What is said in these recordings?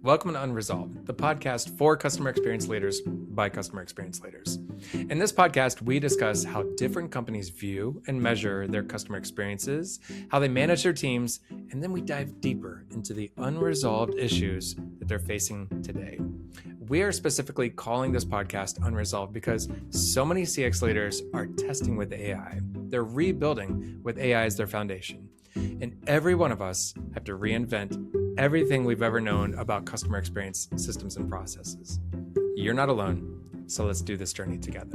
Welcome to Unresolved, the podcast for customer experience leaders by customer experience leaders. In this podcast, we discuss how different companies view and measure their customer experiences, how they manage their teams, and then we dive deeper into the unresolved issues that they're facing today. We are specifically calling this podcast Unresolved because so many CX leaders are testing with AI. They're rebuilding with AI as their foundation. And every one of us have to reinvent everything we've ever known about customer experience systems and processes. You're not alone, so let's do this journey together.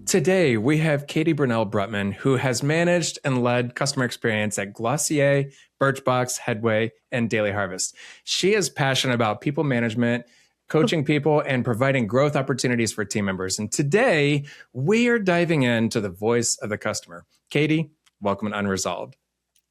Today, we have Cati Brunell-Brutman, who has managed and led customer experience at Glossier, Birchbox, Headway, and Daily Harvest. She is passionate about people management, coaching people, and providing growth opportunities for team members. And today, we are diving into the voice of the customer. Cati, welcome to Unresolved.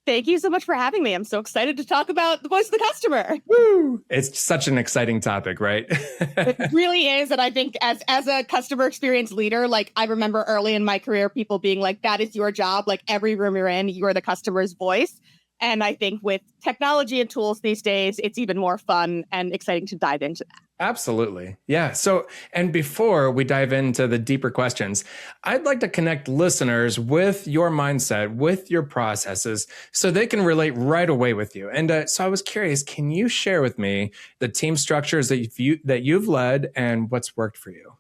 Thank you so much for having me. I'm so excited to talk about the voice of the customer. Woo! It's such an exciting topic, right? It really is. And I think as a customer experience leader, like I remember early in my career, people being like, that is your job. Like every room you're in, you're the customer's voice. And I think with technology and tools these days, it's even more fun and exciting to dive into that. Absolutely. Yeah. So, and before we dive into the deeper questions, I'd like to connect listeners with your mindset, with your processes, so they can relate right away with you. And so I was curious, can you share with me the team structures that you've led and what's worked for you?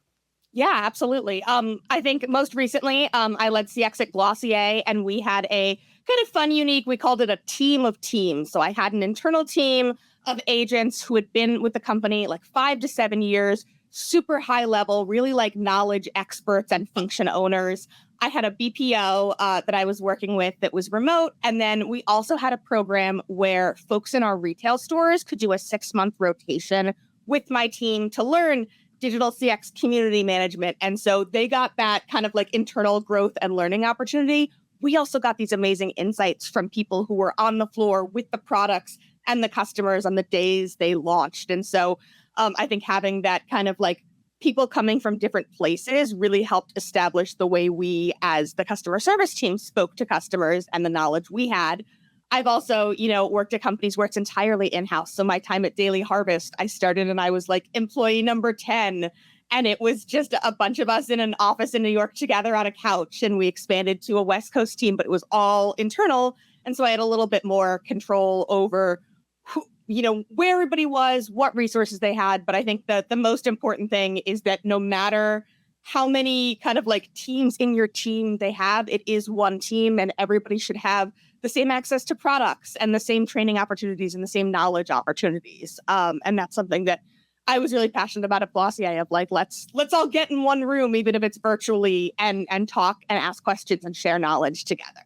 Yeah, absolutely. I think most recently, I led CX at Glossier, and we had a kind of fun, unique, we called it a team of teams. So I had an internal team of agents who had been with the company like 5 to 7 years, super high level, really like knowledge experts and function owners. I had a BPO that I was working with that was remote. And then we also had a program where folks in our retail stores could do a 6-month rotation with my team to learn digital CX community management. And so they got that kind of like internal growth and learning opportunity. We also got these amazing insights from people who were on the floor with the products and the customers on the days they launched. And so I think having that kind of like people coming from different places really helped establish the way we as the customer service team spoke to customers and the knowledge we had. I've also, worked at companies where it's entirely in-house. So my time at Daily Harvest, I started and I was like employee number 10. And it was just a bunch of us in an office in New York together on a couch. And we expanded to a West Coast team, but it was all internal. And so I had a little bit more control over where everybody was, what resources they had. But I think that the most important thing is that no matter how many kind of like teams in your team they have, it is one team and everybody should have the same access to products and the same training opportunities and the same knowledge opportunities. And that's something that I was really passionate about at Glossier of like, let's all get in one room, even if it's virtually, and talk and ask questions and share knowledge together.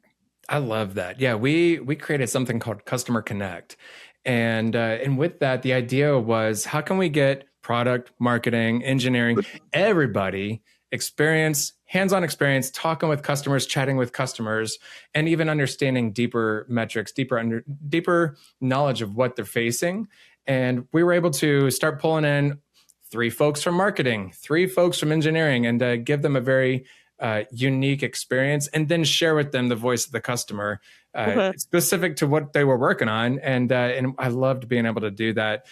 I love that. Yeah, we created something called Customer Connect. And with that, the idea was, how can we get product, marketing, engineering, everybody experience, hands-on experience, talking with customers, chatting with customers, and even understanding deeper metrics, deeper knowledge of what they're facing. And we were able to start pulling in 3 folks from marketing, 3 folks from engineering, and give them a very unique experience, and then share with them the voice of the customer, specific to what they were working on. And I loved being able to do that,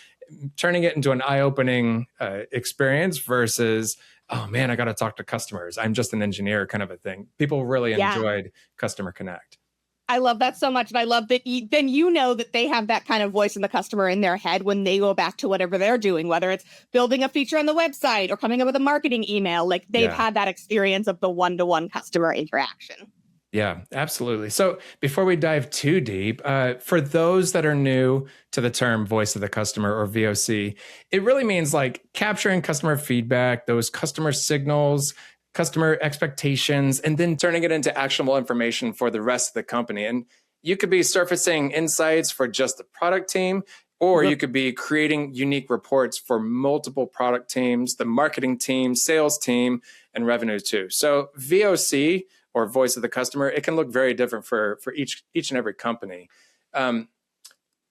turning it into an eye-opening experience versus, oh man, I got to talk to customers, I'm just an engineer kind of a thing. People really enjoyed Customer Connect. I love that so much. And I love that then that they have that kind of voice in the customer in their head when they go back to whatever they're doing, whether it's building a feature on the website or coming up with a marketing email, like they've had that experience of the one-to-one customer interaction. Yeah, absolutely. So before we dive too deep, for those that are new to the term voice of the customer or VOC, it really means like capturing customer feedback, those customer signals, customer expectations, and then turning it into actionable information for the rest of the company. And you could be surfacing insights for just the product team, or you could be creating unique reports for multiple product teams, the marketing team, sales team, and revenue too. So VOC, or voice of the customer, it can look very different for each and every company. Do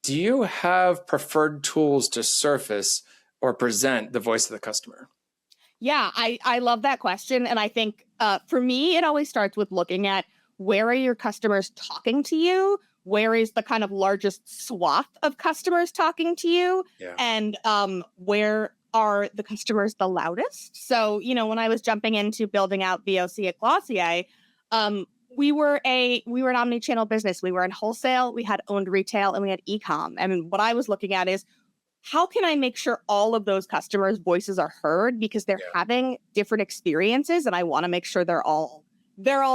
you have preferred tools to surface or present the voice of the customer? Yeah, I love that question. And I think for me, it always starts with looking at where are your customers talking to you? Where is the kind of largest swath of customers talking to you? Yeah. And where are the customers the loudest? So, when I was jumping into building out VOC at Glossier, we were an omni-channel business. We were in wholesale, we had owned retail, and we had e-com. And what I was looking at is, how can I make sure all of those customers' voices are heard, because they're having different experiences, and I want to make sure they're all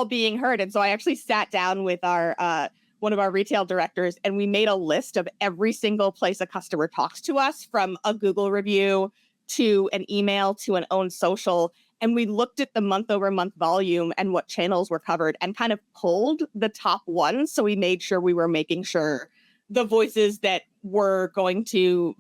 being heard. And so I actually sat down with our one of our retail directors, and we made a list of every single place a customer talks to us, from a Google review to an email to an own social. And we looked at the month over month volume and what channels were covered, and kind of pulled the top ones. So we made sure we were making sure the voices that were going to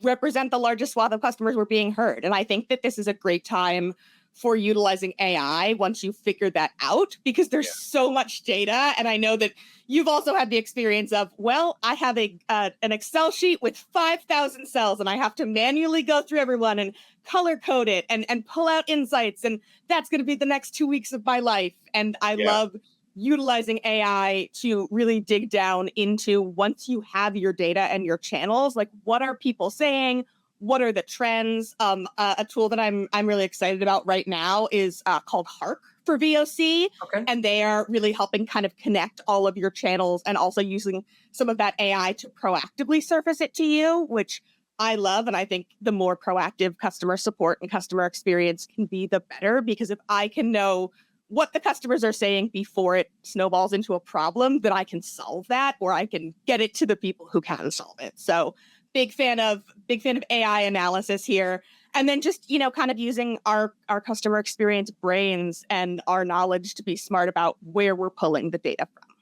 represent the largest swath of customers were being heard. And I think that this is a great time for utilizing AI once you figure that out, because there's so much data. And I know that you've also had the experience of, well, I have an Excel sheet with 5,000 cells, and I have to manually go through everyone and color code it and pull out insights. And that's going to be the next 2 weeks of my life. And I love utilizing AI to really dig down into, once you have your data and your channels, like, what are people saying? What are the trends? A tool that I'm really excited about right now is called Hark for VOC. Okay. And they are really helping kind of connect all of your channels, and also using some of that AI to proactively surface it to you, which I love. And I think the more proactive customer support and customer experience can be, the better, because if I can know what the customers are saying before it snowballs into a problem, then I can solve that, or I can get it to the people who can solve it. So big fan of AI analysis here. And then just, kind of using our customer experience brains and our knowledge to be smart about where we're pulling the data from.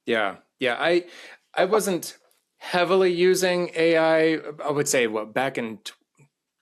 Yeah. I wasn't heavily using AI, I would say, back in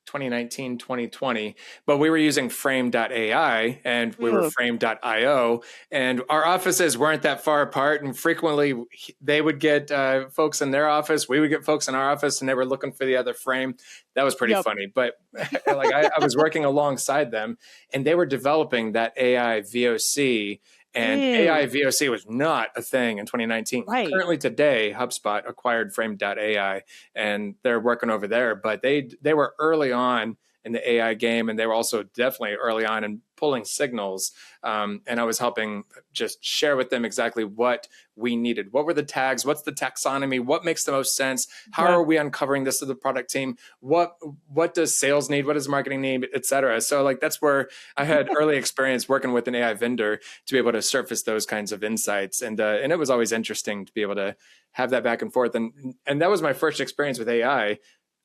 2019, 2020, but we were using frame.ai and we were frame.io, and our offices weren't that far apart. And frequently they would get folks in their office, we would get folks in our office, and they were looking for the other frame. That was pretty funny. But like I was working alongside them, and they were developing that AI VOC. And AI VOC was not a thing in 2019. Right. Currently today, HubSpot acquired Frame.ai, and they're working over there. But they were early on in the AI game, and they were also definitely early on in pulling signals. And I was helping just share with them exactly what we needed. What were the tags? What's the taxonomy? What makes the most sense? How are we uncovering this to the product team? What does sales need? What does marketing need, et cetera? So like, that's where I had early experience working with an AI vendor to be able to surface those kinds of insights. And it was always interesting to be able to have that back and forth. And that was my first experience with AI.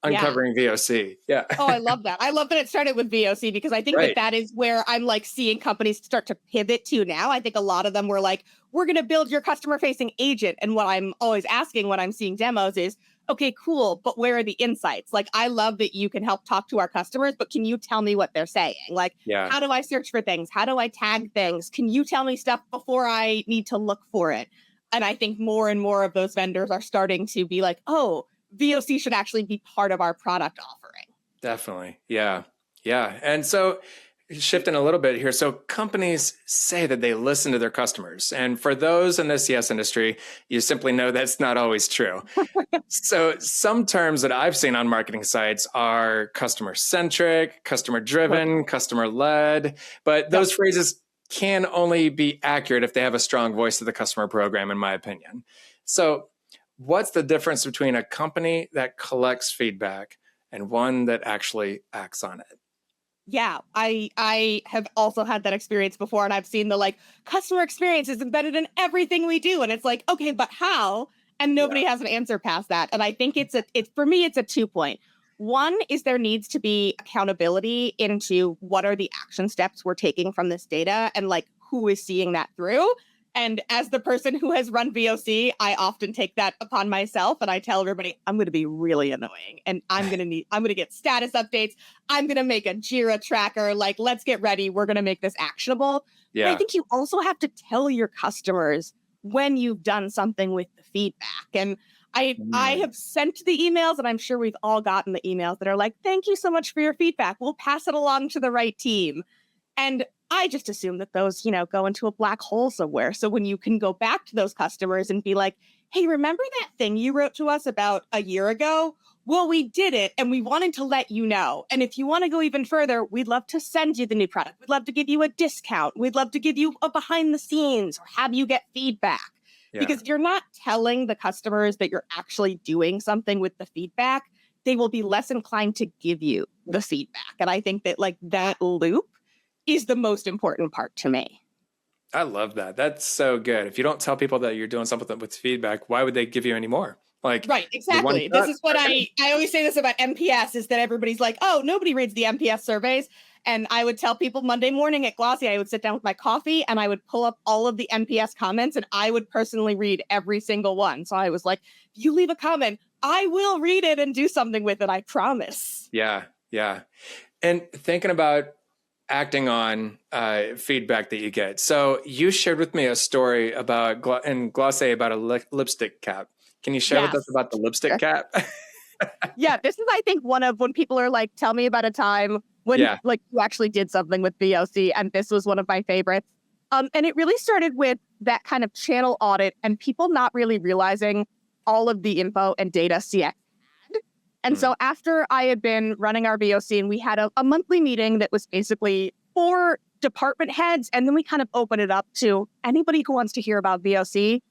Uncovering VOC. Yeah. Oh, I love that. I love that it started with VOC, because I think that is where I'm like seeing companies start to pivot to now. I think a lot of them were like, we're going to build your customer facing agent. And what I'm always asking when I'm seeing demos is, okay, cool, but where are the insights? Like, I love that you can help talk to our customers, but can you tell me what they're saying? Like, how do I search for things? How do I tag things? Can you tell me stuff before I need to look for it? And I think more and more of those vendors are starting to be like, oh, VOC should actually be part of our product offering. Definitely. Yeah. And so shifting a little bit here. So companies say that they listen to their customers. And for those in the CS industry, you simply know that's not always true. So some terms that I've seen on marketing sites are customer centric, customer driven, customer led, but those phrases can only be accurate if they have a strong voice to the customer program, in my opinion. So what's the difference between a company that collects feedback and one that actually acts on it? Yeah, I have also had that experience before, and I've seen the like, customer experience is embedded in everything we do, and it's like, okay, but how? And nobody has an answer past that. And I think it's for me, it's a 2-point. One is there needs to be accountability into what are the action steps we're taking from this data, and like, who is seeing that through. And as the person who has run VOC, I often take that upon myself, and I tell everybody, I'm going to be really annoying, and I'm going to get status updates. I'm going to make a Jira tracker. Like, let's get ready. We're going to make this actionable. Yeah. But I think you also have to tell your customers when you've done something with the feedback. And I have sent the emails, and I'm sure we've all gotten the emails that are like, thank you so much for your feedback. We'll pass it along to the right team. And I just assume that those, go into a black hole somewhere. So when you can go back to those customers and be like, hey, remember that thing you wrote to us about a year ago? Well, we did it and we wanted to let you know. And if you want to go even further, we'd love to send you the new product. We'd love to give you a discount. We'd love to give you a behind the scenes or have you get feedback. Yeah. Because you're not telling the customers that you're actually doing something with the feedback, they will be less inclined to give you the feedback. And I think that that loop is the most important part to me. I love that. That's so good. If you don't tell people that you're doing something with feedback, why would they give you any more? Right, exactly. This is what I always say this about NPS is that everybody's like, oh, nobody reads the NPS surveys. And I would tell people Monday morning at Glossier, I would sit down with my coffee and I would pull up all of the NPS comments and I would personally read every single one. So I was like, if you leave a comment, I will read it and do something with it. I promise. Yeah. Yeah. And thinking about acting on feedback that you get. So you shared with me a story about in Glossier about a lipstick cap. Can you share with us about the lipstick cap? Yeah, this is, I think, one of when people are like, tell me about a time when you actually did something with VOC. And this was one of my favorites. And it really started with that kind of channel audit and people not really realizing all of the info and data CX had. And so after I had been running our VOC and we had a monthly meeting that was basically for department heads, and then we kind of opened it up to anybody who wants to hear about VOC,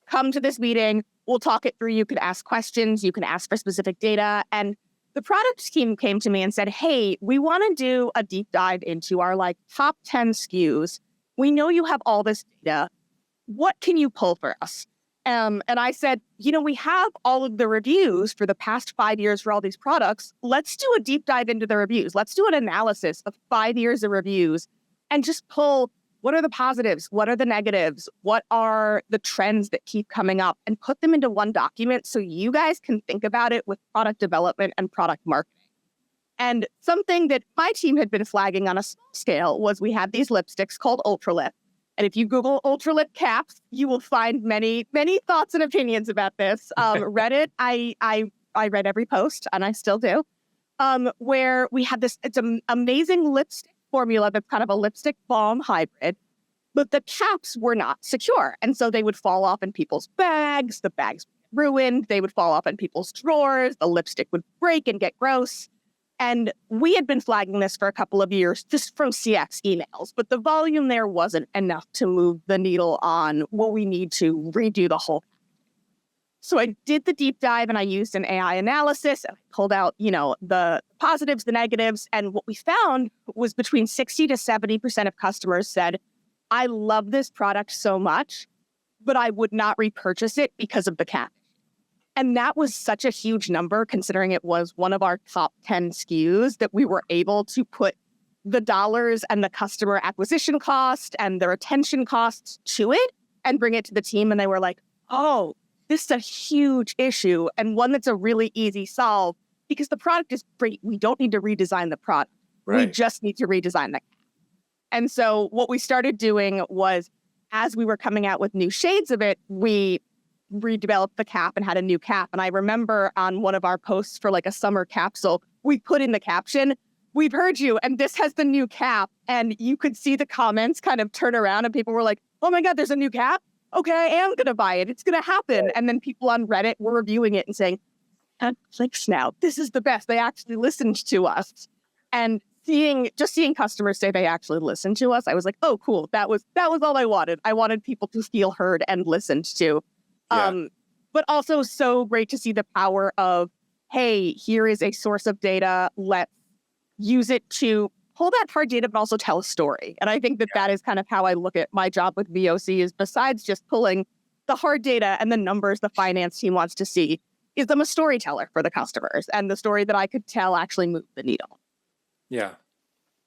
come to this meeting. We'll talk it through. You can ask questions. You can ask for specific data. And the product team came to me and said, hey, we want to do a deep dive into our top 10 SKUs. We know you have all this data. What can you pull for us? And I said, we have all of the reviews for the past 5 years for all these products. Let's do a deep dive into the reviews. Let's do an analysis of 5 years of reviews and just pull what are the positives? What are the negatives? What are the trends that keep coming up? And put them into one document so you guys can think about it with product development and product marketing. And something that my team had been flagging on a small scale was we had these lipsticks called Ultra Lip. And if you Google Ultra Lip caps, you will find many, many thoughts and opinions about this. Reddit, I read every post, and I still do, where we had it's an amazing lipstick formula that's kind of a lipstick balm hybrid, but the caps were not secure. And so they would fall off in people's bags, the bags would get ruined, they would fall off in people's drawers, the lipstick would break and get gross. And we had been flagging this for a couple of years just from CX emails, but the volume there wasn't enough to move the needle on what we need to redo the whole. So I did the deep dive and I used an AI analysis. I pulled out, the positives, the negatives. And what we found was between 60 to 70% of customers said, I love this product so much, but I would not repurchase it because of the cap. And that was such a huge number, considering it was one of our top 10 SKUs, that we were able to put the dollars and the customer acquisition cost and the retention costs to it and bring it to the team. And they were like, oh, this is a huge issue and one that's a really easy solve because the product is great. We don't need to redesign the product. Right. We just need to redesign the cap. And so what we started doing was, as we were coming out with new shades of it, we redeveloped the cap and had a new cap. And I remember on one of our posts for a summer capsule, we put in the caption, we've heard you, and this has the new cap. And you could see the comments kind of turn around and people were like, oh my God, there's a new cap? Okay, I am going to buy it. It's going to happen. And then people on Reddit were reviewing it and saying, clicks now. This is the best. They actually listened to us. And seeing customers say they actually listened to us, I was like, oh, cool. That was all I wanted. I wanted people to feel heard and listened to. Yeah. But also so great to see the power of, hey, here is a source of data. Let's use it to pull that hard data, but also tell a story. And I think that is kind of how I look at my job with VOC is, besides just pulling the hard data and the numbers the finance team wants to see, is I'm a storyteller for the customers. And the story that I could tell actually moved the needle. Yeah.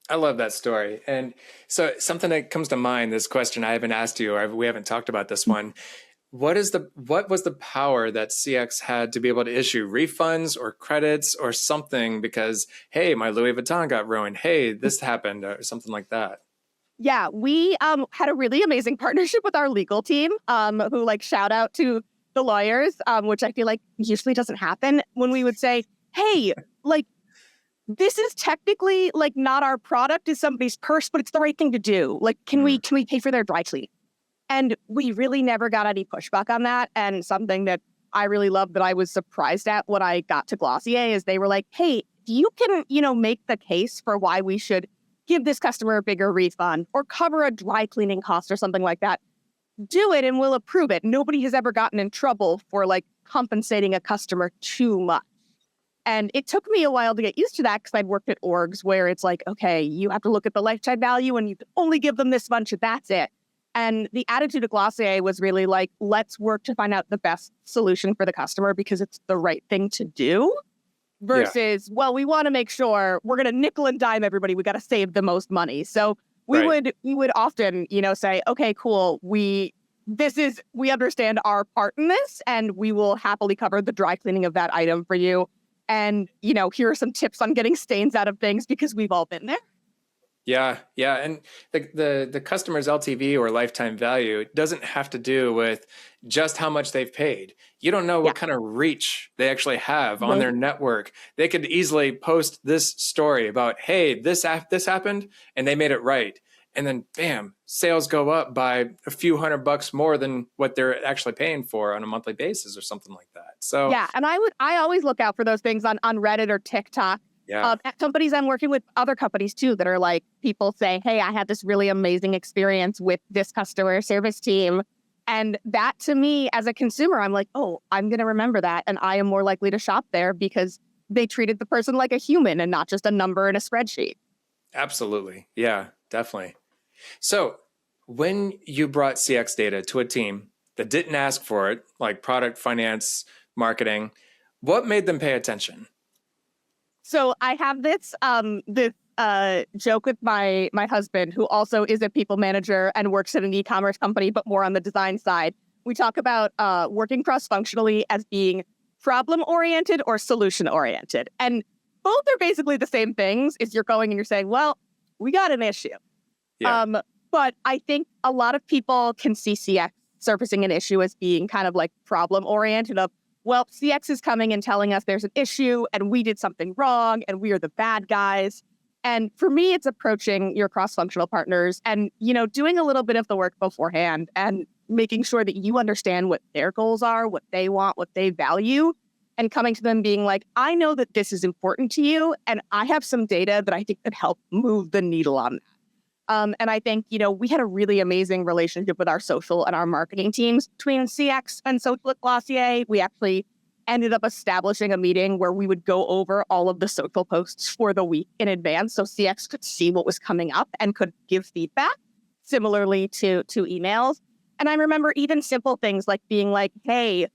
I love that story. And so something that comes to mind, this question I haven't asked you, or we haven't talked about this one. What was the power that CX had to be able to issue refunds or credits or something because, hey, my Louis Vuitton got ruined. Hey, this happened or something like that. Yeah, we had a really amazing partnership with our legal team who shout out to the lawyers, which I feel like usually doesn't happen when we would say, hey, this is technically like not our product, is somebody's purse, but it's the right thing to do. Like, can we pay for their dry cleaning? And we really never got any pushback on that. And something that I really loved that I was surprised at when I got to Glossier is they were like, hey, you can, make the case for why we should give this customer a bigger refund or cover a dry cleaning cost or something like that. Do it and we'll approve it. Nobody has ever gotten in trouble for like compensating a customer too much. And it took me a while to get used to that because I'd worked at orgs where it's like, okay, you have to look at the lifetime value and you can only give them this much and that's it. And the attitude of Glossier was really like, let's work to find out the best solution for the customer because it's the right thing to do versus, well, we want to make sure we're going to nickel and dime everybody. We got to save the most money. So we would often, say, okay, cool. We understand our part in this and we will happily cover the dry cleaning of that item for you. And, here are some tips on getting stains out of things because we've all been there. Yeah. And the customer's LTV or lifetime value doesn't have to do with just how much they've paid. You don't know what kind of reach they actually have on their network. They could easily post this story about, hey, this happened and they made it right. And then bam, sales go up by a few $100 more than what they're actually paying for on a monthly basis or something like that. So yeah, and I always look out for those things on Reddit or TikTok. Yeah. At companies I'm working with, other companies too, that are like, people say, hey, I had this really amazing experience with this customer service team. And that to me as a consumer, I'm like, oh, I'm going to remember that. And I am more likely to shop there because they treated the person like a human and not just a number in a spreadsheet. Absolutely. Yeah, definitely. So when you brought CX data to a team that didn't ask for it, like product, finance, marketing, what made them pay attention? So I have this joke with my husband, who also is a people manager and works at an e-commerce company, but more on the design side. We talk about working cross-functionally as being problem-oriented or solution-oriented. And both are basically the same things. Is you're going and you're saying, well, we got an issue. Yeah. But I think a lot of people can see CX surfacing an issue as being kind of like problem-oriented of, well, CX is coming and telling us there's an issue and we did something wrong and we are the bad guys. And for me, it's approaching your cross-functional partners and, doing a little bit of the work beforehand and making sure that you understand what their goals are, what they want, what they value, and coming to them being like, I know that this is important to you and I have some data that I think could help move the needle on that. And I think, we had a really amazing relationship with our social and our marketing teams between CX and social at Glossier. We actually ended up establishing a meeting where we would go over all of the social posts for the week in advance so CX could see what was coming up and could give feedback similarly to emails. And I remember even simple things like being like, hey,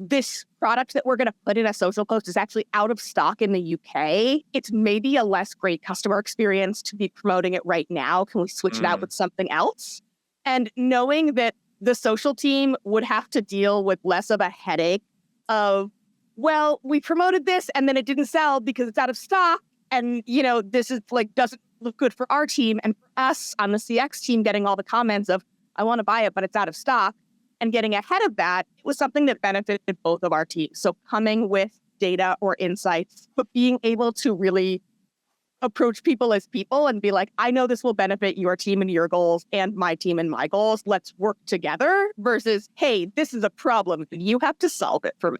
this product that we're going to put in a social post is actually out of stock in the UK. It's maybe a less great customer experience to be promoting it right now. Can we switch it out with something else? And knowing that the social team would have to deal with less of a headache of, well, we promoted this and then it didn't sell because it's out of stock. And, this is like, doesn't look good for our team. And for us on the CX team, getting all the comments of, I want to buy it, but it's out of stock. And getting ahead of that was something that benefited both of our teams. So coming with data or insights, but being able to really approach people as people and be like, I know this will benefit your team and your goals and my team and my goals. Let's work together versus, hey, this is a problem. You have to solve it for me.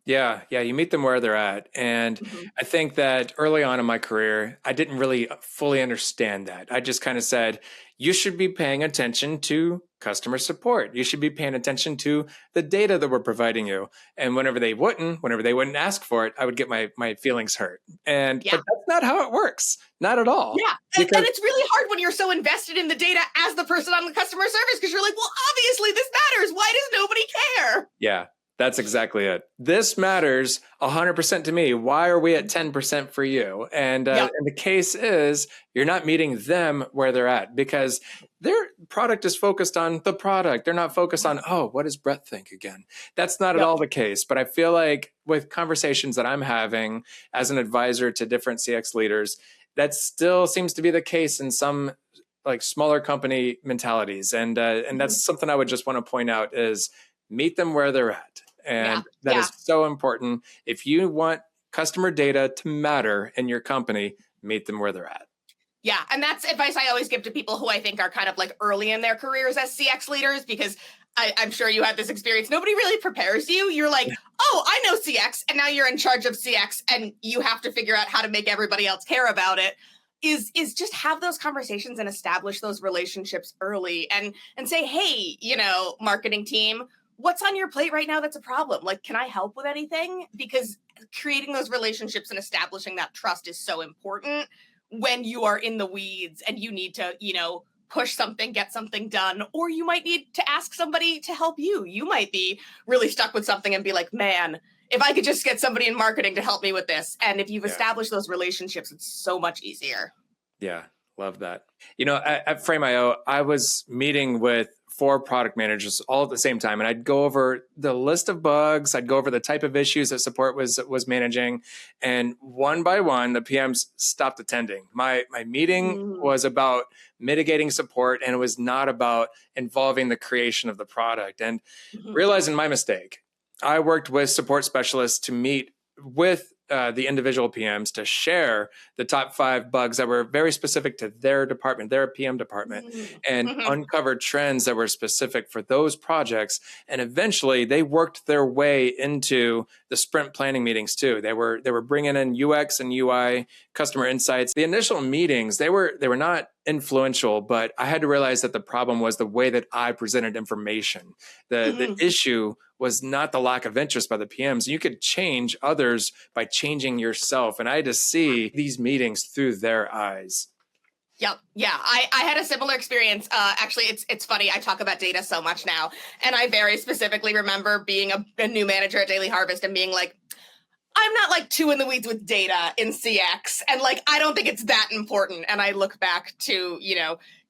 Yeah, you meet them where they're at. And I think that early on in my career, I didn't really fully understand that. I just kind of said, you should be paying attention to customer support. You should be paying attention to the data that we're providing you. And whenever they wouldn't ask for it, I would get my feelings hurt. But that's not how it works. Not at all. Yeah. And it's really hard when you're so invested in the data as the person on the customer service, because you're like, well, obviously this matters. Why does nobody care? Yeah. That's exactly it. This matters 100% to me. Why are we at 10% for you? And the case is you're not meeting them where they're at because their product is focused on the product. They're not focused on, what does Brett think again? That's not at all the case. But I feel like with conversations that I'm having as an advisor to different CX leaders, that still seems to be the case in some like smaller company mentalities. And that's something I would just want to point out is meet them where they're at. And that is so important. If you want customer data to matter in your company, meet them where they're at. Yeah, and that's advice I always give to people who I think are kind of like early in their careers as CX leaders, because I'm sure you had this experience. Nobody really prepares you. You're like, oh, I know CX, and now you're in charge of CX, and you have to figure out how to make everybody else care about it. Is just have those conversations and establish those relationships early, and say, hey, marketing team, what's on your plate right now that's a problem? Like, can I help with anything? Because creating those relationships and establishing that trust is so important when you are in the weeds and you need to, push something, get something done, or you might need to ask somebody to help you. You might be really stuck with something and be like, man, if I could just get somebody in marketing to help me with this. And if you've established those relationships, it's so much easier. Yeah, love that. At Frame.io, I was meeting with 4 product managers all at the same time, and I'd go over the list of bugs, I'd go over the type of issues that support was managing, and one by one, the PMs stopped attending. My meeting was about mitigating support, and it was not about involving the creation of the product. And realizing my mistake, I worked with support specialists to meet with the individual PMs to share the top 5 bugs that were very specific to their department, their PM department, and uncover trends that were specific for those projects. And eventually they worked their way into the sprint planning meetings too. They were bringing in UX and UI customer insights. The initial meetings, they were not influential, but I had to realize that the problem was the way that I presented information. The issue was not the lack of interest by the PMs. You could change others by changing yourself. And I had to see these meetings through their eyes. Yep. Yeah. I had a similar experience. Actually, it's funny. I talk about data so much now. And I very specifically remember being a new manager at Daily Harvest and being like, I'm not like too in the weeds with data in CX. And like, I don't think it's that important. And I look back to,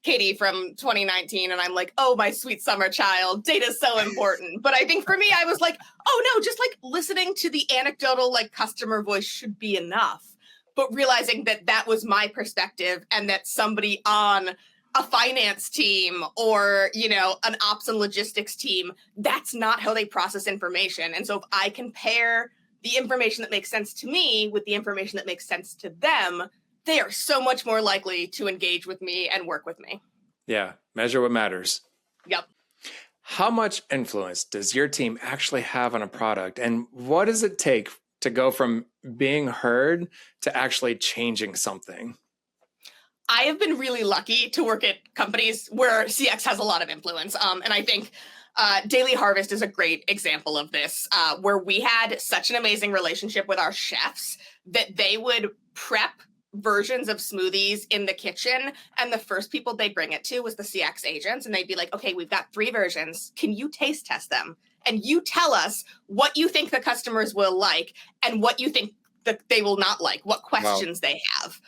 Katie from 2019, and I'm like, oh, my sweet summer child, data's so important. But I think for me, I was like, oh no, just like listening to the anecdotal like customer voice should be enough. But realizing that was my perspective, and that somebody on a finance team or, an ops and logistics team, that's not how they process information. And so if I can pair the information that makes sense to me with the information that makes sense to them, they are so much more likely to engage with me and work with me. Yeah, measure what matters. Yep. How much influence does your team actually have on a product? And what does it take to go from being heard to actually changing something? I have been really lucky to work at companies where CX has a lot of influence. And I think Daily Harvest is a great example of this, where we had such an amazing relationship with our chefs that they would prep versions of smoothies in the kitchen, and the first people they bring it to was the CX agents, and they'd be like, okay, we've got 3 versions. Can you taste test them? And you tell us what you think the customers will like and what you think that they will not like, what questions they have.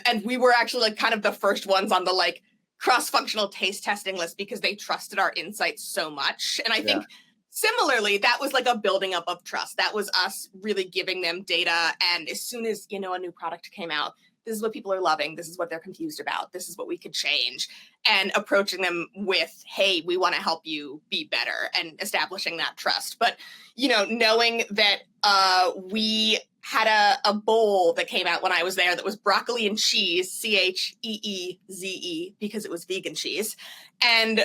And we were actually like kind of the first ones on the like cross-functional taste testing list because they trusted our insights so much. And I think similarly, that was like a building up of trust. That was us really giving them data. And as soon as, a new product came out, this is what people are loving. This is what they're confused about. This is what we could change. And approaching them with, hey, we want to help you be better, and establishing that trust. But, knowing that we had a bowl that came out when I was there that was broccoli and cheese, CHEEZE, because it was vegan cheese. And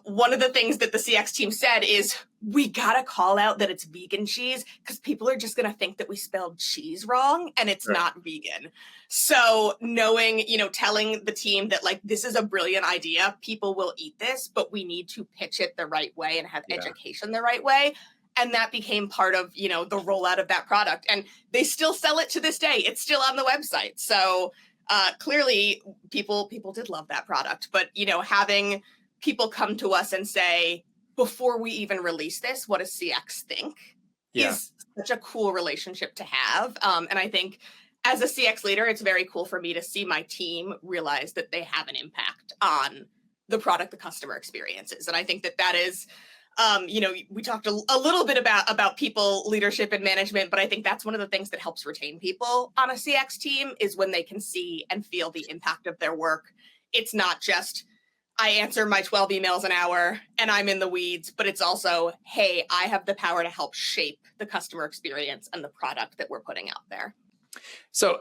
one of the things that the CX team said is, we got to call out that it's vegan cheese because people are just going to think that we spelled cheese wrong and it's not vegan. So knowing, telling the team that like, this is a brilliant idea, people will eat this, but we need to pitch it the right way and have education the right way. And that became part of, the rollout of that product. And they still sell it to this day. It's still on the website. So clearly people did love that product. But, having people come to us and say, before we even release this, what does CX think? Is such a cool relationship to have. And I think as a CX leader, it's very cool for me to see my team realize that they have an impact on the product the customer experiences. And I think that is, we talked a little bit about people, leadership, and management, but I think that's one of the things that helps retain people on a CX team is when they can see and feel the impact of their work. It's not just I answer my 12 emails an hour and I'm in the weeds, but it's also, hey, I have the power to help shape the customer experience and the product that we're putting out there. So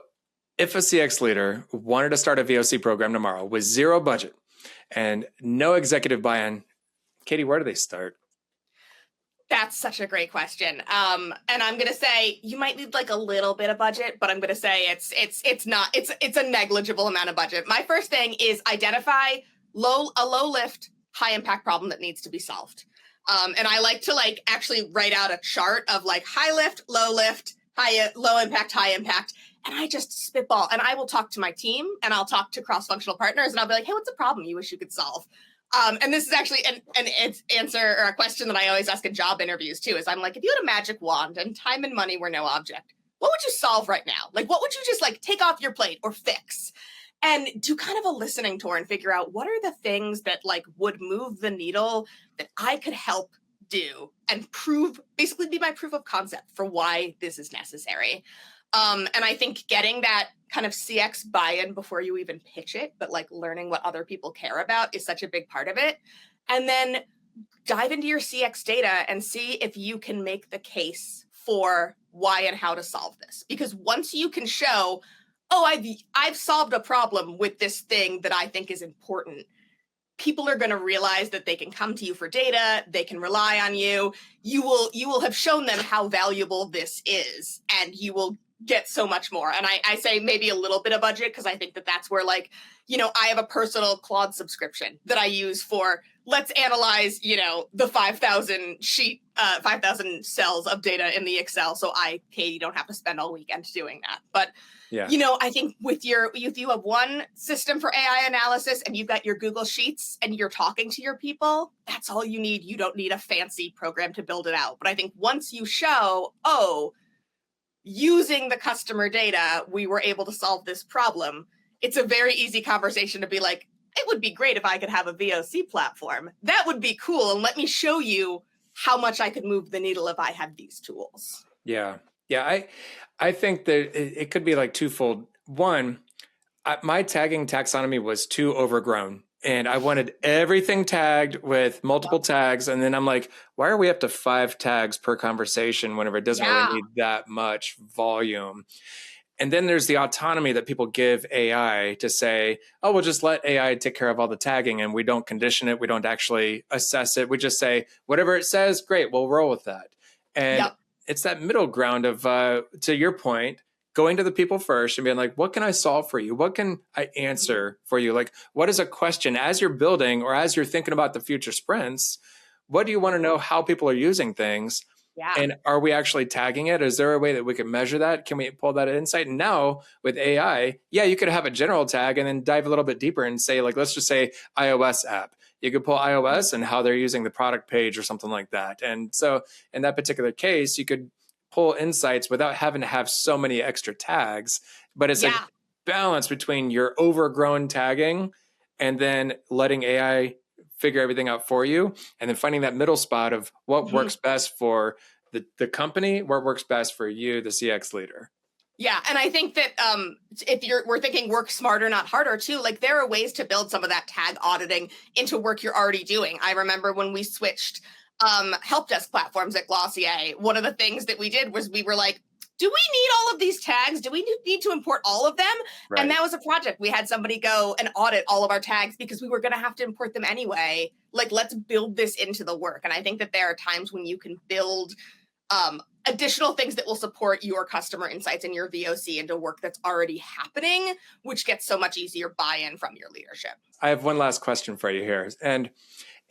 if a CX leader wanted to start a VOC program tomorrow with zero budget and no executive buy-in, Katie, where do they start? That's such a great question. And I'm gonna say you might need like a little bit of budget, but I'm gonna say it's a negligible amount of budget. My first thing is identify a low lift, high impact problem that needs to be solved. And I like to like actually write out a chart of like high lift, low impact, high impact. And I just spitball, and I will talk to my team and I'll talk to cross-functional partners and I'll be like, hey, what's a problem you wish you could solve? And this is actually an answer or a question that I always ask in job interviews too, is I'm like, if you had a magic wand and time and money were no object, what would you solve right now? Like, what would you just like take off your plate or fix? And do kind of a listening tour and figure out what are the things that like would move the needle that I could help do and basically be my proof of concept for why this is necessary. And I think getting that kind of CX buy-in before you even pitch it, but like learning what other people care about is such a big part of it. And then dive into your CX data and see if you can make the case for why and how to solve this. Because once you can show, oh, I've solved a problem with this thing that I think is important, people are going to realize that they can come to you for data, they can rely on you. You will have shown them how valuable this is, and you will get so much more. And I say maybe a little bit of budget because I think that that's where like, I have a personal Claude subscription that I use for let's analyze, the 5,000 cells of data in the Excel. So Katie, don't have to spend all weekend doing that. But yeah, I think if you have one system for AI analysis and you've got your Google Sheets and you're talking to your people, that's all you need. You don't need a fancy program to build it out. But I think once you show, using the customer data, we were able to solve this problem, it's a very easy conversation to be like, it would be great if I could have a VOC platform. That would be cool. And let me show you how much I could move the needle if I had these tools. Yeah. I think that it could be like twofold. One, my tagging taxonomy was too overgrown. And I wanted everything tagged with multiple tags. And then I'm like, why are we up to 5 tags per conversation whenever it doesn't really need that much volume? And then there's the autonomy that people give AI to say, oh, we'll just let AI take care of all the tagging and we don't condition it. We don't actually assess it. We just say, whatever it says, great, we'll roll with that. And it's that middle ground of, to your point, going to the people first and being like, what can I solve for you? What can I answer for you? Like, what is a question as you're building or as you're thinking about the future sprints? What do you want to know how people are using things? Yeah. And are we actually tagging it? Is there a way that we can measure that? Can we pull that insight? And now with AI, you could have a general tag and then dive a little bit deeper and say, like, let's just say iOS app. You could pull iOS and how they're using the product page or something like that. And so in that particular case, you could pull insights without having to have so many extra tags, but it's a balance between your overgrown tagging and then letting AI figure everything out for you, and then finding that middle spot of what works best for the company, what works best for you, the CX leader. Yeah, and I think that we're thinking work smarter, not harder too. Like there are ways to build some of that tag auditing into work you're already doing. I remember when we switched help desk platforms at Glossier, one of the things that we did was we were like, do we need all of these tags? Do we need to import all of them? Right. And that was a project. We had somebody go and audit all of our tags because we were going to have to import them anyway. Like, let's build this into the work. And I think that there are times when you can build additional things that will support your customer insights and your VOC into work that's already happening, which gets so much easier buy-in from your leadership. I have one last question for you here. And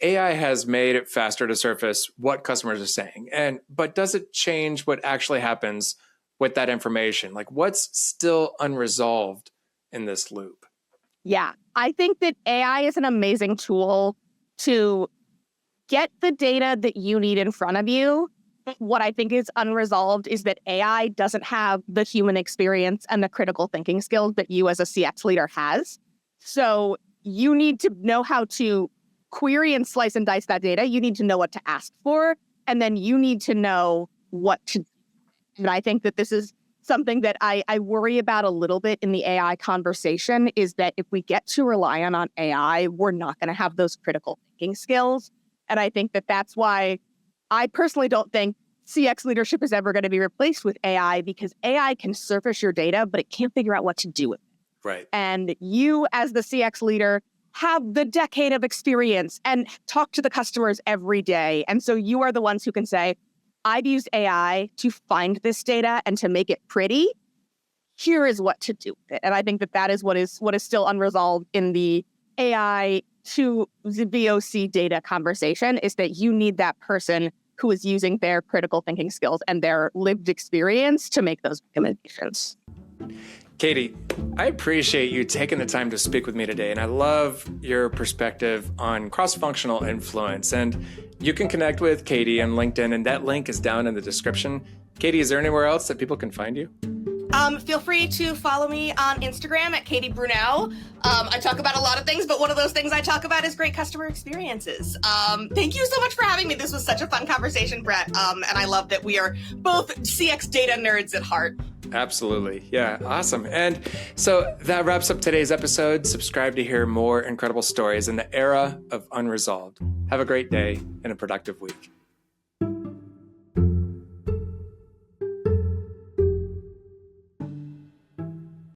AI has made it faster to surface what customers are saying. But does it change what actually happens with that information? Like what's still unresolved in this loop? Yeah, I think that AI is an amazing tool to get the data that you need in front of you. What I think is unresolved is that AI doesn't have the human experience and the critical thinking skills that you as a CX leader has. So you need to know how to query and slice and dice that data. You need to know what to ask for, and then you need to know what to. And I think that this is something that I worry about a little bit in the AI conversation is that if we get too reliant on AI, we're not going to have those critical thinking skills. And I think that that's why I personally don't think CX leadership is ever going to be replaced with AI, because AI can surface your data, but it can't figure out what to do with it. Right. And you, as the CX leader, have the decade of experience and talk to the customers every day. And so you are the ones who can say, I've used AI to find this data and to make it pretty. Here is what to do with it. And I think that that is what is still unresolved in the AI to the VOC data conversation, is that you need that person who is using their critical thinking skills and their lived experience to make those recommendations. Cati, I appreciate you taking the time to speak with me today, and I love your perspective on cross-functional influence. And you can connect with Cati on LinkedIn, and that link is down in the description. Cati, is there anywhere else that people can find you? Feel free to follow me on Instagram at Cati Brunell. I talk about a lot of things, but one of those things I talk about is great customer experiences. Thank you so much for having me. This was such a fun conversation, Brett. And I love that we are both CX data nerds at heart. Absolutely. Yeah, awesome. And so that wraps up today's episode. Subscribe to hear more incredible stories in the era of Unresolved. Have a great day and a productive week.